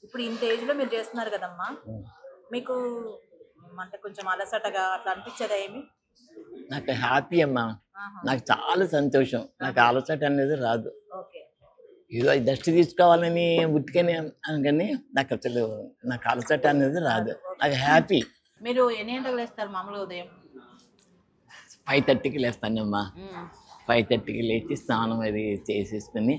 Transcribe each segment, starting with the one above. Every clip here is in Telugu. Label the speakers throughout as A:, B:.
A: ఇప్పుడు ఇంత ఏజ్‌లో మీరు చేస్తున్నారు కదమ్మా!
B: హ్మ్.
A: మీకు అంటే కొంచెం అలసటగా అట్లా అనిపించదా ఏమి?
B: నాకు హ్యాపీ అమ్మా.
A: ఆహా!
B: నాకు చాలా సంతోషం. నాకు
A: ఆహా!
B: అలసట అనేది రాదు.
A: ఓకే.
B: ఏదో డస్ట్ తీసుకోవాలని ఉట్టికనే గాని నాకసలు నాకు అలసట అనేది రాదు.
A: రాదు. ఓకే.
B: నాకు హ్యాపీ.
A: మీరు ఎన్ని గంటలకు లేస్తారు మామూలుగా ఉదయం?
B: 5:30కి లేస్తానమ్మా.
A: హ్మ్.
B: 5:30కి లేచి స్నానం అది చేసేసుకొని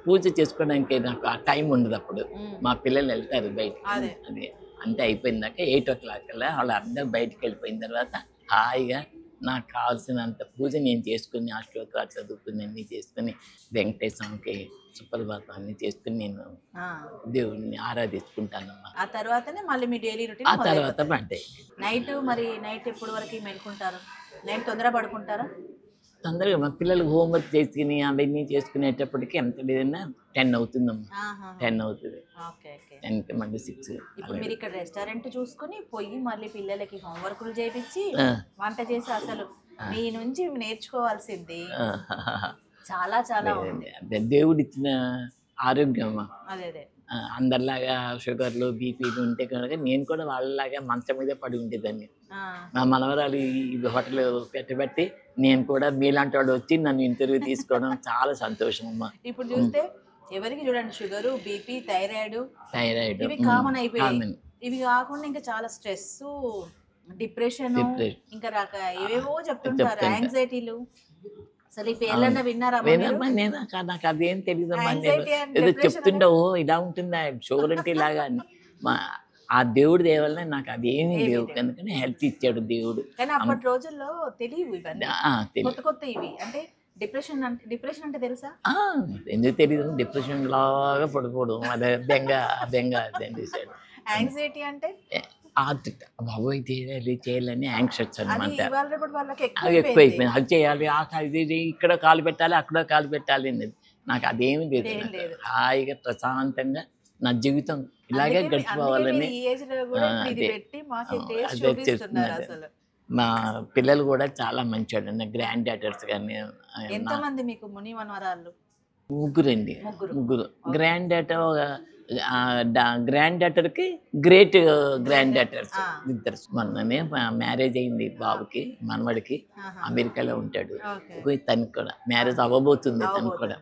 B: పూజ చేసుకోవడానికి నాకు ఆ టైం ఉండదప్పుడు.
A: హ్మ్.
B: మా పిల్లలు ఎళ్తారు బయటికి.
A: అదే.
B: అది అంతా అయిపోయిందాక 8:00 కల్లా వాళ్ళందరూ బయటికెళ్ళిపోయిన తర్వాత హాయిగా నాకు కావాల్సినంత పూజ నేను చేసుకొని, ఆ శ్లోకాలు చదువుకొని అన్నీ చేసుకొని, వెంకటేశ్వర స్వామికి సుప్రభాతం అన్నీ చేసుకొని నేను
A: ఆ!
B: దేవుడిని ఆరాధించుకుంటానమ్మా.
A: ఆ తర్వాతనే మళ్ళీ మీ డైలీ
B: ఆ
A: రొటీన్
B: తర్వాత
A: మొదలైపోతది.
B: వంటే.
A: నైట్ ఎప్పటి వరకి మేలుకుంటారు? నైట్ తొందరగా పడుకుంటారా?
B: తొందరగా మా పిల్లలు హోంవర్క్ చేసుకొని అవన్నీ చేసుకునేటప్పటికి ఎంత లేదన్నా 10 అవుతుందమ్మా.
A: ఆహాహా!
B: 10 అవుతది.
A: ఓకే. ఓకే.
B: 10కి మళ్ళీ 6
A: ఇప్పుడు
B: అలాగే.
A: మీరిక్కడ రెస్టారెంట్ చూసుకొని, పొయ్యి మళ్ళీ పిల్లలకి హోమ్ వర్కులు చేపిచ్చి,
B: ఆ!
A: వంట చేసి అసలు
B: ఆ!
A: మీ నుంచి నేర్చుకోవాల్సింది
B: ఆ!
A: చాలా చాలా ఉంది.
B: లేదండి. అదే దేవుడిచ్చిన ఆరోగ్యమమ్మా.
A: అదే. అదే.
B: అందరిలాగా షుగర్‌లు, బీపీలు ఉంటే కనుక నేను కూడా వాళ్ళలాగా మంచం మీదే పడి ఉండేదాన్ని.
A: ఆ!
B: మా మనవరాలు ఈ హోటలు పెట్టబట్టి నేను కూడా మీలాంటోడు వచ్చి నన్ను ఇంటర్వ్యూ తీసుకోవడం చాలా సంతోషమమ్మా.
A: ఇప్పుడు
B: హ్మ్.
A: చూస్తే ఎవరికి చూడండి షుగరు, బీపీ, థైరాయిడు
B: థైరాయిడ్.
A: ఇవి కామన్ అయిపోయాయి.
B: కామన్.
A: ఇవి కాకుండా ఇంకా చాలా స్ట్రెస్సు, డిప్రెషను
B: డిప్రెషన్.
A: ఇంకా ఏవేవో చెప్తుంటారు.
B: చెప్తుంటా.
A: యాంగ్జైటీలు. అసలు ఈ
B: అవును.
A: పేర్లన్నా విన్నారమ్మా మీరు?
B: వినమ్మా నేను నాకదేం తెలీదమ్మా. నేను
A: యాంగ్జైటీ అండ్
B: ఏదో
A: డిప్రెషన్
B: చెప్తుంటే
A: అనేది
B: ఓహ్! ఇలా ఉంటుందా? షుగర్ అంటే ఇలాగా అని. మా ఆ దేవుడి దయ వల్ల నాకదేమీ
A: ఏమీ
B: లేవు.
A: లేవు.
B: కనుకనే హెల్త్ ఇచ్చాడు దేవుడు.
A: కానీ
B: అం
A: అప్పటి రోజుల్లో తెలీవు ఇవన్నీ.
B: ఆ! తెలీదు.
A: కొత్త ఇవి. అంటే డిప్రెషన్ అంటే తెలుసా?
B: ఆ! ఎందుకు తెలీదు. డిప్రెషన్ లాగా పడిపోవడం. అదే బెంగ, బెంగ అదనేసాడు. అన్
A: యాంగ్జైటీ అంటే
B: ఎ ఆతృత. బాబోయ్! చేయాలి, చేయాలని యాంగ్షియస్
A: అది
B: అనమాట.
A: ఇవాళ రేపటి వాళ్ళకి
B: అది
A: ఎక్కువైపోయింది.
B: ఎక్కువైపోయింది. అది చేయాలి, ఇది ఇక్కడ కాలు పెట్టాలి, అక్కడ కాలు పెట్టాలి అనేది. నాకదేమీ లేదు.
A: ఏం
B: నాకు
A: లేదు.
B: హాయిగా ప్రశాంతంగా నా జీవితం ఇలాగే
A: అందుకే మీరు
B: గడిచిపోవాలని
A: ఈ ఏజ్‌లో గూడా ఇప్పుడు ఇది
B: అదే.
A: పెట్టి మాకు టేస్ట్
B: అదే చేస్తున్నది.
A: చూపిస్తున్నారసలు.
B: మా పిల్లలు గూడా చాలా మంచోళ్ళండి. గ్రాండ్ డాటర్స్ గాని నా
A: ఎంతమంది మీకు ముని మనవరాళ్ళు?
B: ముగ్గురండి.
A: ముగ్గురు.
B: ముగ్గురు.
A: ఓకే.
B: గ్రాండ్ డాటర్ గ్రాండ్ డాటర్‌కి గ్రేట్ గ్రాండ్ డాటర్స్
A: ఆ!
B: ఇద్దరు. మొన్ననే మ్యారేజ్ అయింది
A: ఆ!
B: బాబుకి, మనవడికి.
A: ఆహా!
B: అమెరికాలో ఉంటాడు.
A: ఓకే.
B: తనకి కూడా
A: ఆ!
B: మ్యారేజ్ అవ్వబోతుంది తనకి
A: అవ్వబోతుంది.
B: కూడా.